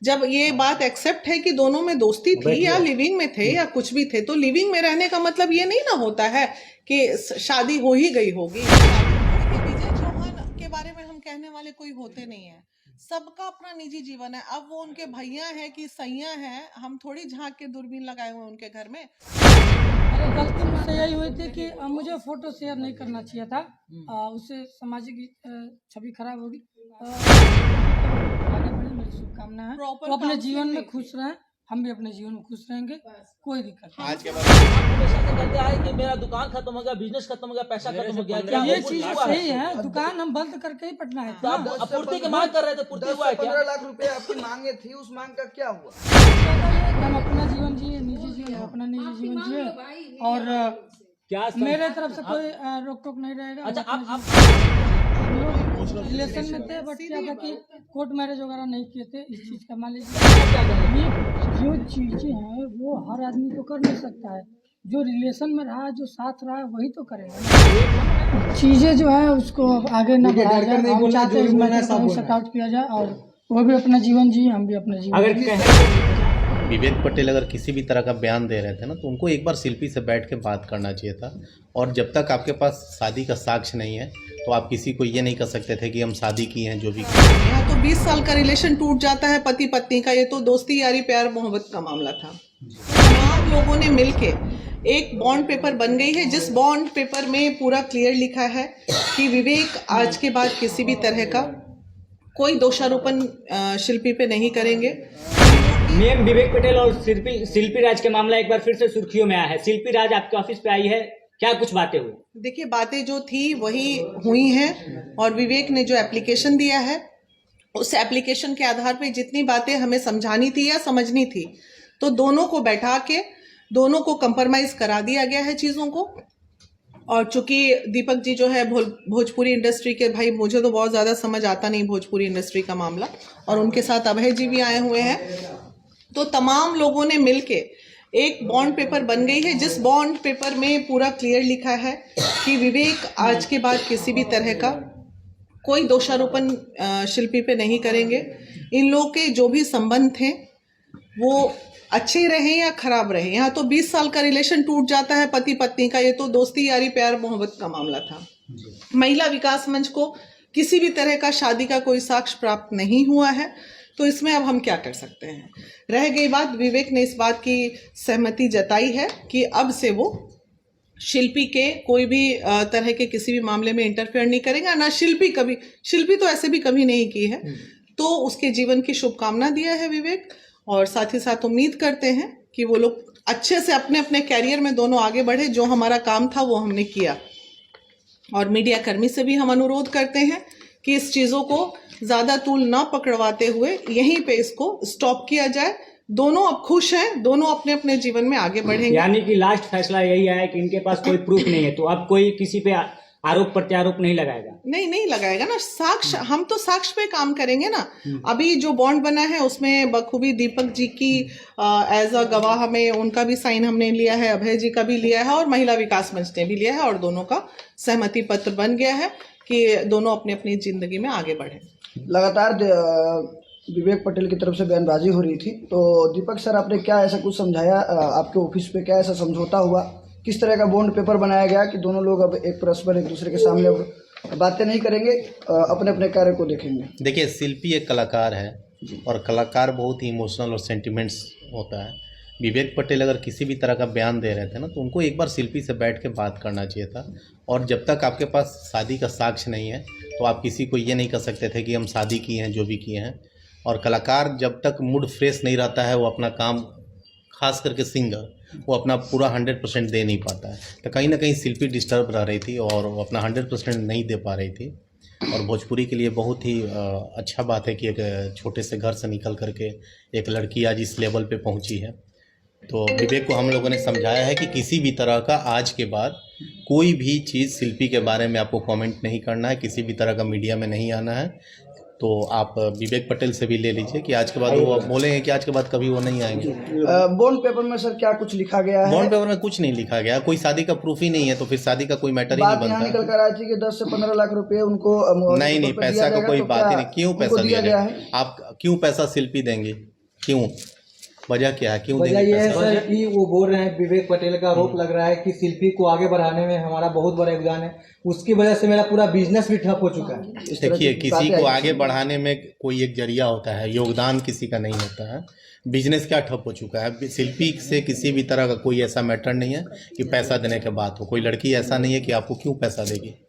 जब ये बात एक्सेप्ट है कि दोनों में दोस्ती थी या लिविंग में थे या कुछ भी थे, तो लिविंग में रहने का मतलब ये नहीं ना होता है कि शादी हो ही गई होगी। विजय चौहान के बारे में हम कहने वाले कोई होते नहीं है, सबका अपना निजी जीवन है। अब वो उनके भैया है कि सैया है, हम थोड़ी झांक के दूरबीन लगाए हुए उनके घर में। अरे गलती मुझसे यही हुई थी कि मुझे फोटो शेयर नहीं करना चाहिए था, उससे सामाजिक छवि खराब होगी। आगे बढ़े, मेरी शुभकामना है। वो अपने जीवन में खुश रहें, हम भी अपने जीवन में खुश रहेंगे, कोई दिक्कत नहीं। आज के बाद हमेशा से कहते हैं कि मेरा दुकान खत्म हो गया, बिजनेस खत्म हो गया, पैसा खत्म हो गया। क्या ये चीज सही है, दुकान हम बंद करके ही पटना है। तो आप आपूर्ति की मांग कर रहे थे, पूर्ति हुआ है क्या? 15 लाख रुपए आपकी मांगे थी, उस मांग का क्या हुआ? हम अपना जीवन जिए, निजी जीवन, अपना निजी जीवन जिए, और क्या मेरे तरफ से कोई रोक टोक नहीं रहेगा। अच्छा, आप रिलेशन में थे, बट क्या था कि कोर्ट मैरिज वगैरह नहीं किए थे। इस चीज का मान लीजिए, ये जो चीजें हैं वो हर आदमी तो कर नहीं सकता है। जो रिलेशन में रहा, जो साथ रहा, वही तो करेगा। चीजें जो है उसको आगे न बढ़ाया जाए, हम चाहते हैं इस मैटर को शट आउट किया जाए, और वो भी अपना जीवन जिए, हम भी अपना जीवन जिए। विवेक पटेल अगर किसी भी तरह का बयान दे रहे थे ना, तो उनको एक बार शिल्पी से बैठ के बात करना चाहिए था। और जब तक आपके पास शादी का साक्ष्य नहीं है, तो आप किसी को ये नहीं कर सकते थे कि हम शादी की हैं, जो भी यहाँ तो 20 साल का रिलेशन टूट जाता है पति पत्नी का, ये तो दोस्ती यारी प्यार मोहब्बत का मामला था। तमाम लोगों ने मिलके एक बॉन्ड पेपर बन गई है, जिस बॉन्ड पेपर में पूरा क्लियर लिखा है कि विवेक आज के बाद किसी भी तरह का कोई दोषारोपण शिल्पी पे नहीं करेंगे। मैम, विवेक पटेल और शिल्पी राज के मामला एक बार फिर से सुर्खियों में आया है। शिल्पी राज आपके ऑफिस पे आई है, क्या कुछ बातें हुई? देखिए, बातें जो थी वही हुई हैं, और विवेक ने जो एप्लीकेशन दिया है, उस एप्लीकेशन के आधार पे जितनी बातें हमें समझानी थी या समझनी थी, तो दोनों को बैठा के दोनों को कंप्रोमाइज करा दिया गया है चीज़ों को। और चूंकि दीपक जी जो है भोजपुरी इंडस्ट्री के, भाई मुझे तो बहुत ज़्यादा समझ आता नहीं भोजपुरी इंडस्ट्री का मामला, और उनके साथ अभय जी भी आए हुए हैं, तो तमाम लोगों ने मिलके एक बॉन्ड पेपर बन गई है, जिस बॉन्ड पेपर में पूरा क्लियर लिखा है कि विवेक आज के बाद किसी भी तरह का कोई दोषारोपण शिल्पी पे नहीं करेंगे। इन लोगों के जो भी संबंध थे वो अच्छे रहे या खराब रहे, यहाँ तो 20 साल का रिलेशन टूट जाता है पति पत्नी का, ये तो दोस्ती यारी प्यार मोहब्बत का मामला था। महिला विकास मंच को किसी भी तरह का शादी का कोई साक्ष्य प्राप्त नहीं हुआ है, तो इसमें अब हम क्या कर सकते हैं। रह गई बात, विवेक ने इस बात की सहमति जताई है कि अब से वो शिल्पी के कोई भी तरह के किसी भी मामले में इंटरफेयर नहीं करेगा, ना शिल्पी तो ऐसे भी कभी नहीं की है। तो उसके जीवन की शुभकामना दिया है विवेक, और साथ ही साथ उम्मीद करते हैं कि वो लोग अच्छे से अपने अपने कैरियर में दोनों आगे बढ़े। जो हमारा काम था वो हमने किया, और मीडिया कर्मी से भी हम अनुरोध करते हैं कि इस चीज़ों को ज़्यादा तूल ना पकड़वाते हुए यहीं पे इसको स्टॉप किया जाए। दोनों अब खुश हैं, दोनों अपने अपने जीवन में आगे बढ़ेंगे। यानी कि लास्ट फैसला यही आया कि इनके पास कोई प्रूफ नहीं है, तो अब कोई किसी पे आरोप प्रत्यारोप नहीं लगाएगा? नहीं लगाएगा ना, साक्ष्य, हम तो साक्ष्य पे काम करेंगे ना। अभी जो बॉन्ड बना है उसमें बखूबी दीपक जी की एज अ गवाह में उनका भी साइन हमने लिया है, अभय जी का भी लिया है, और महिला विकास मंच ने भी लिया है, और दोनों का सहमति पत्र बन गया है कि दोनों अपनी अपनी जिंदगी में आगे बढ़े। लगातार विवेक पटेल की तरफ से बयानबाजी हो रही थी, तो दीपक सर आपने क्या ऐसा कुछ समझाया? आपके ऑफिस पे क्या ऐसा समझौता हुआ? किस तरह का बॉन्ड पेपर बनाया गया कि दोनों लोग अब एक परस्पर एक दूसरे के सामने अब बातें नहीं करेंगे, अपने अपने कार्य को देखेंगे? देखिए, शिल्पी एक कलाकार है, और कलाकार बहुत ही इमोशनल और सेंटिमेंट्स होता है। विवेक पटेल अगर किसी भी तरह का बयान दे रहे थे ना, तो उनको एक बार शिल्पी से बैठ के बात करना चाहिए था। और जब तक आपके पास शादी का साक्ष्य नहीं है, तो आप किसी को ये नहीं कर सकते थे कि हम शादी किए हैं, जो भी किए हैं। और कलाकार जब तक मूड फ्रेश नहीं रहता है, वो अपना काम, खास करके सिंगर, वो अपना पूरा 100% दे नहीं पाता है। तो कहीं ना कहीं शिल्पी डिस्टर्ब रह रही थी, और वो अपना 100% नहीं दे पा रही थी। और भोजपुरी के लिए बहुत ही अच्छा बात है कि एक छोटे से घर से निकल करके एक लड़की आज इस लेवल पे पहुंची है। तो विवेक को हम लोगों ने समझाया है कि किसी भी तरह का आज के बाद कोई भी चीज़ शिल्पी के बारे में आपको कमेंट नहीं करना है, किसी भी तरह का मीडिया में नहीं आना है। तो आप विवेक पटेल से भी ले लीजिए कि आज के बाद वो बोलेंगे कि आज के बाद कभी वो नहीं आएंगे। बॉन्ड पेपर में सर क्या कुछ लिखा गया है? बॉन्ड पेपर में कुछ नहीं लिखा गया, कोई शादी का प्रूफ ही नहीं है, तो फिर शादी का कोई मैटर ही बात नहीं यहाँ बनता। निकल कर आई थी कि 10 से 15 लाख रुपए उनको नहीं नहीं, पैसा का कोई बात ही नहीं। क्यों पैसा दिया गया? आप क्यों पैसा शिल्पी देंगे? क्यों? वजह क्या है? क्यों वजह देंगे ये है पैसा? सर कि वो बोल रहे हैं, विवेक पटेल का आरोप लग रहा है कि शिल्पी को आगे बढ़ाने में हमारा बहुत बड़ा योगदान है, उसकी वजह से मेरा पूरा बिजनेस भी ठप हो चुका है। देखिए, किसी को आगे बढ़ाने में कोई एक जरिया होता है, योगदान किसी का नहीं होता है। बिजनेस क्या ठप हो चुका है? शिल्पी से किसी भी तरह का कोई ऐसा मैटर नहीं है कि पैसा देने के बाद हो। कोई लड़की ऐसा नहीं है कि आपको क्यों पैसा देगी।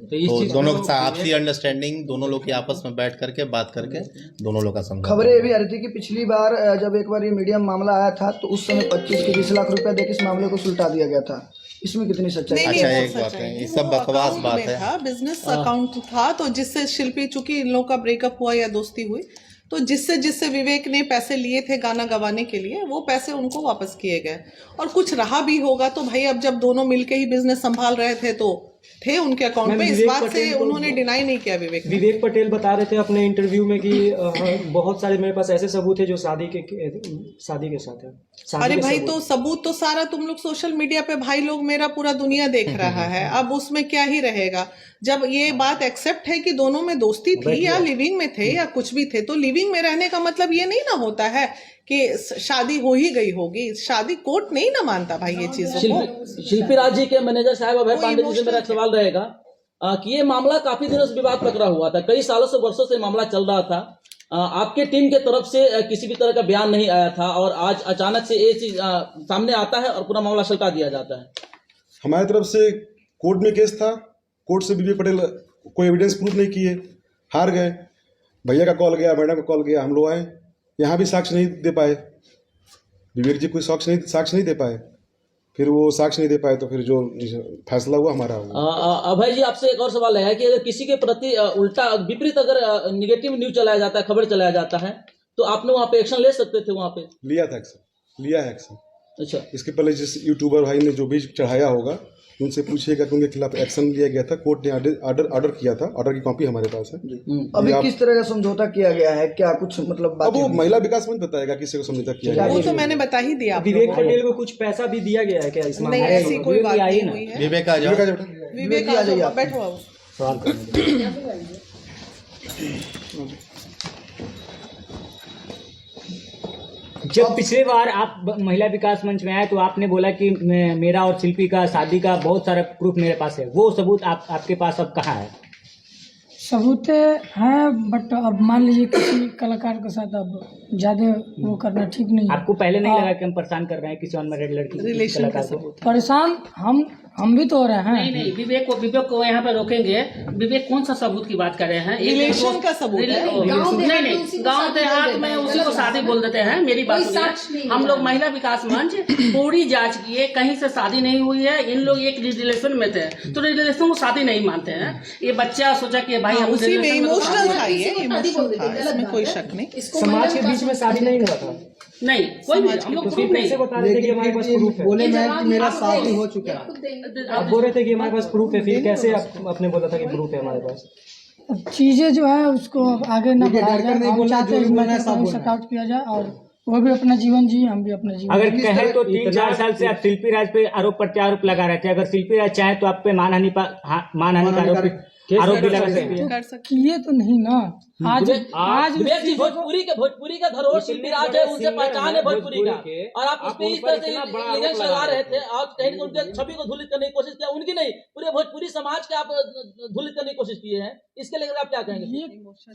तो दोनों का आपसी अंडरस्टैंडिंग, दोनों लोग की आपस में बैठ करके बात करके दोनों लोग का समझौता। खबरें ये भी आ रही थी कि पिछली बार जब एक बार ये मीडिया में मामला आया था तो उस समय 25 से 20 लाख रुपया देकर इस मामले को सुलटा दिया गया था। इसमें कितनी सच्चाई? अच्छा, एक बात है, ये सब बकवास बात है। बिजनेस अकाउंट था, तो जिससे शिल्पी, चूंकि इन लोगों का ब्रेकअप हुआ या दोस्ती हुई, तो जिससे जिससे विवेक ने पैसे लिए थे गाना गवाने के लिए, वो पैसे उनको वापस किए गए। और कुछ रहा भी होगा तो भाई, अब जब दोनों मिलके ही बिजनेस संभाल रहे थे तो थे उनके अकाउंट में। इस बात से उन्होंने डिनाई नहीं किया विवेक। विवेक पटेल बता रहे थे अपने इंटरव्यू में कि बहुत सारे मेरे पास ऐसे सबूत है जो शादी के साथ है। अरे भाई, तो सबूत तो सारा तुम लोग सोशल मीडिया पे, भाई लोग, मेरा पूरा दुनिया देख रहा है। अब उसमें क्या ही रहेगा? जब ये बात एक्सेप्ट है कि दोनों में दोस्ती थी या लिविंग में थे या कुछ भी थे, तो लिविंग में रहने का मतलब ये नहीं ना होता है कि शादी हो ही गई होगी। शादी कोर्ट नहीं ना मानता भाई ये चीजों को। शिल्पी राज जी के मैनेजर साहब अभय पांडे जी से मेरा एक सवाल रहेगा कि ये मामला काफी दिनों से विवाद पकड़ा हुआ था, कई सालों से, वर्षों से मामला चल रहा था। आपके टीम के तरफ से किसी भी तरह का बयान नहीं आया था और आज अचानक से ये चीज सामने आता है और पूरा मामला सल्टा दिया जाता है। हमारी तरफ से कोर्ट में केस था, कोर्ट से विवेक पटेल कोई एविडेंस प्रूफ नहीं किए, हार गए। भैया का कॉल गया, मैडम का कॉल गया, हम लोग आए, यहाँ भी साक्ष्य नहीं दे पाए। विवेक जी कोई साक्ष्य नहीं दे पाए, फिर वो साक्ष्य नहीं दे पाए तो फिर जो फैसला हुआ हमारा हुआ। अभय जी, आपसे एक और सवाल है कि अगर किसी के प्रति उल्टा विपरीत अगर निगेटिव न्यूज चलाया जाता है, खबर चलाया जाता है, तो आपने वहाँ पे एक्शन ले सकते थे? वहाँ पे लिया था एक्शन, लिया है एक्शन। अच्छा, इसके पहले जिस यूट्यूबर भाई ने जो भी चढ़ाया होगा उनसे पूछिएगा कि उनके खिलाफ एक्शन लिया गया था। कोर्ट ने ऑर्डर किया था, ऑर्डर की कॉपी हमारे पास है। अभी किस तरह का समझौता किया गया है? क्या कुछ मतलब अब वो महिला विकास मंच बताएगा किसी को समझौता किया गया। वो तो मैंने बता ही दिया। विवेक पटेल को कुछ पैसा भी दिया गया है क्या इस मामले नहीं, में? ऐसी कोई बात नहीं हुई है। विवेक आ जाओ। विवेक आ जाइए, बैठो आओ। जब पिछले बार आप महिला विकास मंच में आए तो आपने बोला कि मेरा और शिल्पी का शादी का बहुत सारा प्रूफ मेरे पास है, वो सबूत आपके पास अब कहाँ है? सबूत हैं, बट अब मान लीजिए किसी कलाकार के साथ अब ज्यादा वो करना ठीक नहीं है। आपको पहले नहीं लगा कि हम परेशान कर रहे हैं किसी अनमैरिड लड़की रिलेशन का कलाकार को? परेशान हम भी तो हो रहे हैं। नहीं, विवेक को यहाँ पे रोकेंगे। विवेक कौन सा सबूत की बात कर रहे हैं? रिलेशन का सबूत है। नहीं, गांव देहात में उसी को शादी बोल देते हैं। मेरी बात सुनिए, हम लोग महिला विकास मंच पूरी जांच किए, कहीं से शादी नहीं हुई है। इन लोग एक रिलेशन में थे, तो रिलेशन को शादी नहीं मानते हैं। ये बच्चा सोचा कि भाई हम उसी में इमोशनल था, ये इमोशनल था, इसमें कोई शक नहीं। समाज के बीच में शादी नहीं हुआ था। नहीं, कोई भी हम लोग प्रूफ नहीं बता रहे थे कि हमारे पास प्रूफ है। बोले मैं कि मेरा शादी हो चुका है। आप बोल रहे थे कि हमारे पास प्रूफ है, फिर कैसे आपने बोला था कि प्रूफ है हमारे पास? चीजें जो है उसको अब आगे न बढ़ाया जाए। हम चाहते हैं इस मैटर को सॉर्ट आउट किया जाए और वो भी अपना जीवन जी, हम भी अपना जीवन। अगर कहे तो 3-4 साल से आप शिल्पी राज पे आरोप प्रत्यारोप लगा रहे थे। अगर शिल्पी राज चाहे तो आप पे मानहानि का आरोप भी लगा सकते हैं। किए तो नहीं ना। आज विवेक जी, भोजपुरी का धरोहर शिल्पी राज है, उनसे पहचान है भोजपुरी का, और आप उस पर इस तरह से एलिगेंस लगा रहे थे और कहीं उनके छवि को धूलित करने की कोशिश किया। उनकी नहीं, पूरे भोजपुरी समाज के आप धूलित करने की कोशिश किए हैं। इसके लेकर आप क्या कहेंगे? ये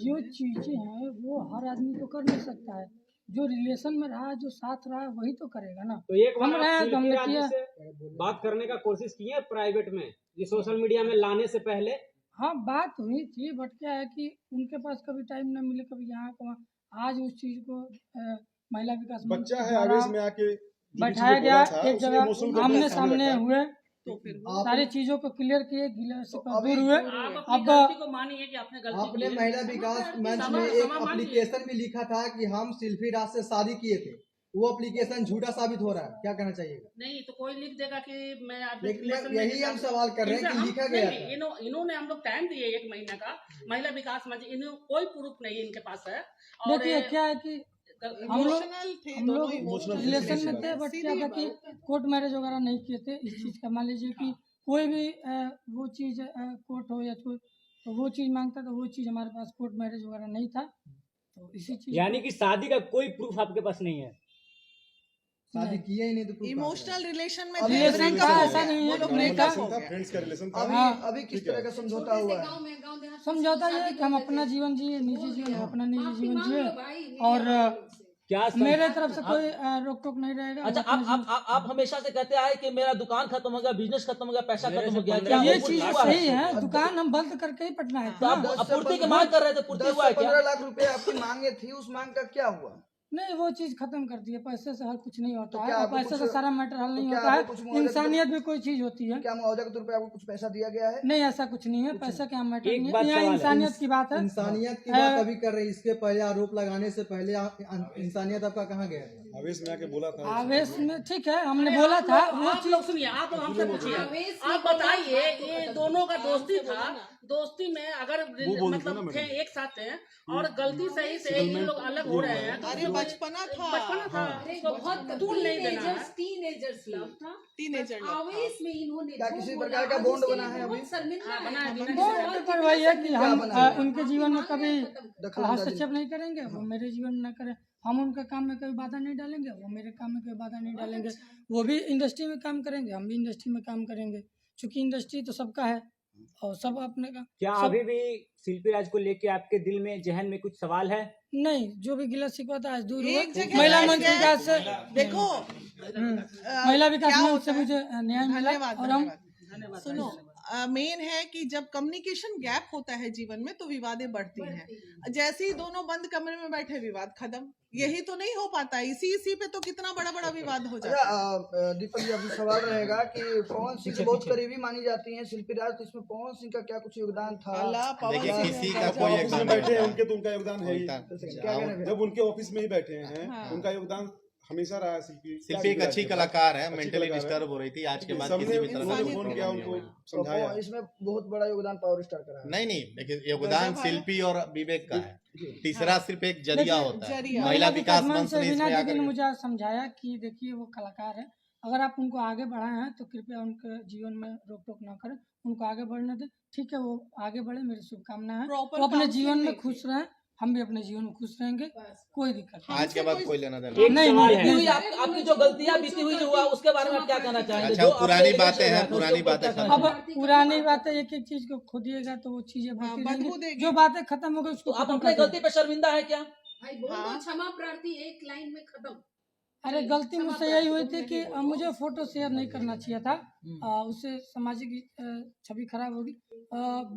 जो चीजें हैं वो हर आदमी तो कर नहीं सकता है। जो रिलेशन में रहा, जो साथ रहा, वही तो करेगा ना। तो एक हम रहे तो हमने किया। बात करने का कोशिश की है प्राइवेट में, ये सोशल मीडिया में लाने से पहले। हाँ, बात हुई थी, बट क्या है कि उनके पास कभी टाइम न मिले, कभी यहाँ कहाँ। आज उस चीज को महिला विकास मंच बच्चा है, आगे इसमें आके बैठाया गया, एक जगह आमने सामने हुए, तो फिर सारी चीजों को क्लियर किए, गिले से दूर हुए। अब मानिए कि आपने गलती आपने की है। महिला विकास मंच में एक एप्लीकेशन भी लिखा था कि हम शिल्पी राज से शादी किए थे, वो एप्लीकेशन झूठा साबित हो रहा है, क्या कहना चाहिएगा? नहीं तो कोई लिख देगा कि मैं लेकिन application में यही हम सवाल कर रहे हैं कि हम- लिखा गया नहीं, था। इन्होंने हम लोग टाइम दिए 1 महीने का, महिला विकास मंच, इन्होंने कोई प्रूफ नहीं इनके पास है। और देखिए क्या है कि हम लोग इमोशनल थे, हम दोनों लोग इमोशनल रिलेशन में थे, बट क्या था कि कोर्ट मैरिज वगैरह नहीं किए थे इस चीज़ का। मान लीजिए कि कोई भी वो चीज़ कोर्ट हो या कोई तो वो चीज़ मांगता तो वो चीज़ हमारे पास कोर्ट मैरिज वगैरह नहीं था, तो इसी चीज़ यानी कि शादी का कोई प्रूफ आपके पास नहीं है? शादी किया ही नहीं तो proof कहाँ इमोशनल रिलेशन में अभी थे, रिलेशन breakup का हो ऐसा गया। नहीं है वो लोग कि breakup उनका- हो गया। फ्रेंड्स का रिलेशन था। अभी किस तरह का समझौता हुआ है? समझौता ये है कि हम अपना जीवन जिए, निजी जीवन, हम अपना निजी जीवन जिए, और क्या मेरे तरफ से कोई रोक टोक नहीं रहेगा। अच्छा, वो अपना आप हमेशा से कहते आए कि मेरा दुकान खत्म हो गया, बिजनेस खत्म हो गया, पैसा खत्म हो गया, क्या जीवन- ये वो चीज हुआ है? सही है, दुकान हम बंद करके ही पटना है तो आप पूर्ति की मांग कर रहे थे, पूर्ति 10 हुआ से है क्या? 15 लाख रुपए आपकी मांगे थी, उस मांग का क्या हुआ? नहीं, वो चीज खत्म कर दी है। पैसे से हर कुछ नहीं होता तो है, क्या और आपको पैसे से कुछ- सारा मैटर हल नहीं क्या होता आपको कुछ है। मुआवजा- इंसानियत भी कोई चीज होती है। क्या मुआवजा के तौर पे आपको कुछ पैसा दिया गया है? नहीं, ऐसा कुछ नहीं है, पैसा क्या मैटर एक नहीं बात है, यहाँ सवाल है। इंसानियत की बात है। इंसानियत की बात अभी कर रहे हैं, इसके पहले आरोप लगाने से पहले इंसानियत आपका कहाँ गया था? आवेश में आके बोला था। आवेश में ठीक है, हमने बोला था वो आप लोग सुनिए, आप लोग हमसे पूछिए, आप बताइए, ये दोनों का दोस्ती था, दोस्ती में अगर मतलब थे एक साथ थे और गलती सही से इन लोग अलग हो रहे हैं, तो अरे बचपना था, बचपना था, उसको तूल नहीं देना है। टीनेजर्स लव था, टीनेजर आवेश में इन्होंने क्या जो किसी बोला, प्रकार का आज बॉन्ड उसके बना लिए है बहुत अभी? शर्मिंदा हाँ, बना है, है। बिना किसी बॉन्ड पर वही है कि हम बना है? उनके जीवन में कभी दखल-अंदाजी हस्तक्षेप नहीं करेंगे, वो मेरे जीवन में न करें। हम उनके काम में कोई बाधा नहीं डालेंगे, वो मेरे काम में कोई बाधा नहीं डालेंगे। वो भी इंडस्ट्री में काम करेंगे, हम भी इंडस्ट्री में काम करेंगे, क्योंकि इंडस्ट्री तो सबका है और सब अपने का। क्या सब- अभी भी शिल्पी राज को लेके आपके दिल में, जहन में कुछ सवाल है? नहीं, जो भी गिला शिकवा था आज दूर हुआ। एक जगह महिला बैठ मंच गए। विकास से देखो महिला विकास क्या मंच होता से है? मुझे न्याय मिला, धन्यवाद, और हम धन्यवाद। सुनो, मेन है कि जब कम्युनिकेशन गैप होता है जीवन में तो विवादें बढ़ती हैं। जैसे ही दोनों बंद कमरे में बैठे, विवाद खत्म। यही तो नहीं हो पाता, इसी पे तो कितना बड़ा बड़ा विवाद हो जाता है। अच्छा, दीपक जी, अभी सवाल रहेगा कि पवन सिंह की बहुत करीबी मानी जाती है शिल्पी राज, तो इसमें पवन सिंह का क्या कुछ योगदान था? अल्लाह, पवन देखिए, सिंह किसी ने का गजब- कोई ऑफिस में योगदान बैठे हैं नहीं उनके, तो उनका योगदान है ही। क्या कहना है? जब उनके ऑफिस में ही बैठे हैं, उनका योगदान हमेशा रहा है। शिल्पी एक अच्छी कलाकार है, अच्छी मेंटली कलाकार है। डिस्टर्ब हो रही थी, आज के बाद सबने किसी भी तरह उन्होंने की फोन प्रॉब्लम किया, नहीं उनको हुई। तो समझाया। इसमें बहुत बड़ा योगदान पावर स्टार का रहा है। नहीं, देखिए योगदान गजब है। शिल्पी और विवेक का है, तीसरा सिर्फ एक जरिया देखिए, होता है। जरिया। महिला विकास मंच से ने वीना इसमें दीदी आकर ने के- मुझे आज समझाया कि देखिए वो कलाकार है, अगर आप उनको आगे बढ़ाए हैं तो कृपया उनके जीवन में रोक टोक ना करें, उनको आगे बढ़ने दें। ठीक है, वो आगे बढ़े, मेरी शुभकामनाएं हैं। Proper वो अपने counseling जीवन में नहीं खुश रहें, हम भी अपने जीवन में खुश रहेंगे, कोई दिक्कत नहीं। आज के बाद कोई लेना देना एक नहीं, सवाल नहीं, है। नहीं। हुई आपकी जो गलतियां बीती हुई जो हुआ, उसके बारे में आप क्या कहना चाहेंगे? अच्छा, जो वो पुरानी आपके बातें हैं, रिलेशन है, पुरानी उसके ऊपर बातें क्या खत्म। कहना अब पुरानी बातें एक एक चीज को खोदिएगा तो वो चीजें बढ़ती बदबू रहेंगी। देगी। जो बातें खत्म हो गई उसको तो आप खत्म अपने कर गलती दीजिए। पे शर्मिंदा है क्या? भाई बोल दो क्षमा प्रार्थी, एक लाइन में खत्म। अरे गलती मुझसे यही हुई थी कि मुझे फोटो शेयर नहीं करना चाहिए था, उससे सामाजिक छवि खराब होगी।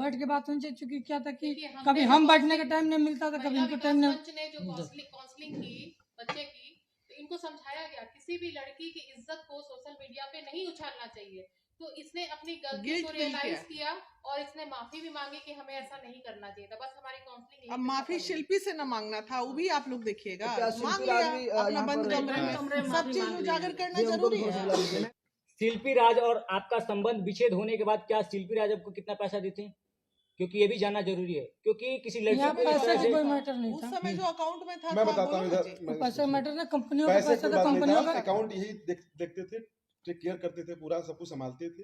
बैठ के बात होनी चाहिए, क्योंकि क्या था कि कभी हम बैठने का टाइम नहीं मिलता था, कभी इनको टाइम नहीं। मंच ने जो काउंसलिंग की बच्चे की, तो इनको समझाया गया किसी भी लड़की की इज्जत को सोशल मीडिया पे नहीं उछालना चाहिए। तो इसने अपनी गलती Guilt को feel रियलाइज किया। किया और इसने माफी भी मांगी कि हमें ऐसा नहीं करना चाहिए था। बस हमारी काउंसलिंग अब माफी शिल्पी से न मांगना था, वो भी आप लोग देखिएगा। तो क्या शिल्पी मांग राज लिया भी, अपना यहाँ बंद पर- कमरे कमरे में, में सब माफी चीज मांग उजागर ली। करना ये उनको जरूरी भी है। हौसला दीजिए ना। शिल्पी राज और आपका संबंध विच्छेद होने के बाद क्या शिल्पी राज आपको कितना पैसा देते हैं? क्योंकि ये भी जानना जरूरी है, क्योंकि किसी लड़की यहाँ को इस पैसे तरह का से- कोई मैटर नहीं उस था। समय जो अकाउंट में था मैं था, बताता हूँ बोलो ना इधर, जी। मैं- पैसे मैटर नहीं, कंपनियों का पैसे पैसा कोई था, बात नहीं कंपनियों था, का। अकाउंट यही देखते थे, टेक केयर करते थे, पूरा सब कुछ संभालते थे।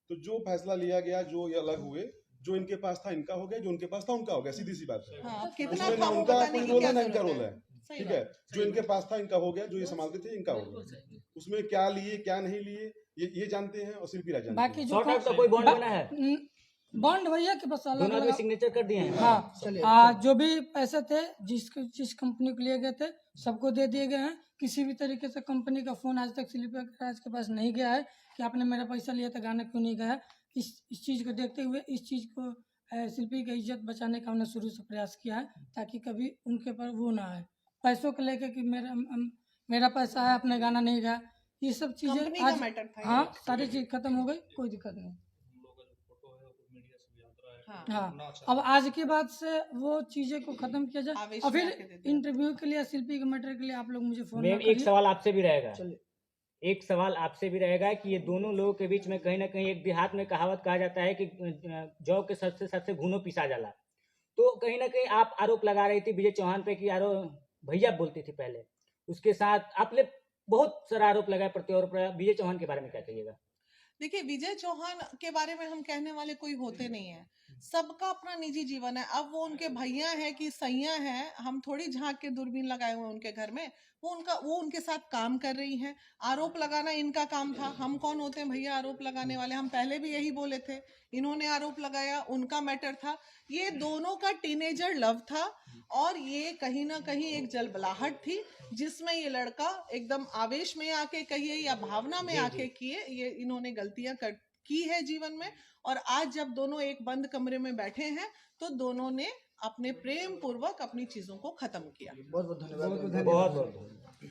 तो जो फैसला लिया गया, जो ये अलग हुए, जो इनके पास था इनका हो गया, जो उनके पास था उनका हो गया, सीधी सी बात है। हाँ, कितना उसमें था ना वो उनका बताने कोई की रोल क्या है ना इनका जरूरत रोल है। है। सही ठीक बात। है, जो इनके पास था इनका हो गया, जो ये संभालते थे इनका हो गया। उसमें क्या लिए क्या नहीं लिए ये जानते हैं, और शिल्पी राज जानते बाकी हैं। जो शॉर्ट आउट का कोई बॉन्ड बना है? बॉन्ड भैया के बस अलग दोनों आदमी अलग। सिग्नेचर कर दिए हैं। हाँ, जो भी पैसे थे जिस कंपनी को लिए गए थे सबको दे दिए गए हैं। किसी भी तरीके से कंपनी का फोन आज तक शिल्पी राज के पास नहीं गया है कि आपने मेरा पैसा लिया था, गाना क्यों नहीं गया। इस चीज को देखते हुए इस चीज को शिल्पी की इज्जत बचाने का हमने शुरू से प्रयास किया है, ताकि कभी उनके पर वो ना आए पैसों को लेके कि मेरा पैसा है, अपने गाना नहीं गया। ये सब कंपनी चीजें का मैटर था ये। हाँ, सारी चीज खत्म हो गई, कोई दिक्कत नहीं। हाँ, अब आज के बाद से वो चीजें को खत्म किया जाए। आवेश और में फिर आके दे दिया। इंटरव्यू के लिए, शिल्पी के मैटर के लिए आप लोग मुझे फोन मैम ना एक करिए। सवाल आपसे भी रहेगा, एक सवाल आपसे भी रहेगा कि ये दोनों लोगों के बीच में कहीं ना कहीं एक देहात में कहावत कहा जाता है कि जौ के सबसे सबसे घुनो पिसा जाला। तो कहीं ना कहीं आप आरोप लगा रही थी विजय चौहान पे कि यारो भैया बोलती थी पहले, उसके साथ आपने बहुत सारा आरोप लगाया प्रत्यारोप लगाया। विजय चौहान के बारे में क्या कहिएगा? देखिए, विजय चौहान के बारे में हम कहने वाले कोई होते नहीं है, सबका अपना निजी जीवन है। अब वो उनके भैया है कि सैया है, हम थोड़ी झांक के दूरबीन लगाए हुए उनके घर में। वो उनके साथ काम कर रही हैं। आरोप लगाना इनका काम था, हम कौन होते हैं भैया आरोप लगाने वाले? हम पहले भी यही बोले थे, इन्होंने आरोप लगाया, उनका मैटर था। ये दोनों का टीनेजर लव था और ये कहीं ना कहीं एक जलबलाहट थी जिसमें ये लड़का एकदम आवेश में आके कहिए या भावना में आके किए, ये इन्होंने गलतियां की है जीवन में। और आज जब दोनों एक बंद कमरे में बैठे हैं तो दोनों ने अपने प्रेम पूर्वक अपनी चीजों को खत्म किया। बहुत बहुत धन्यवाद। बहुत बहुत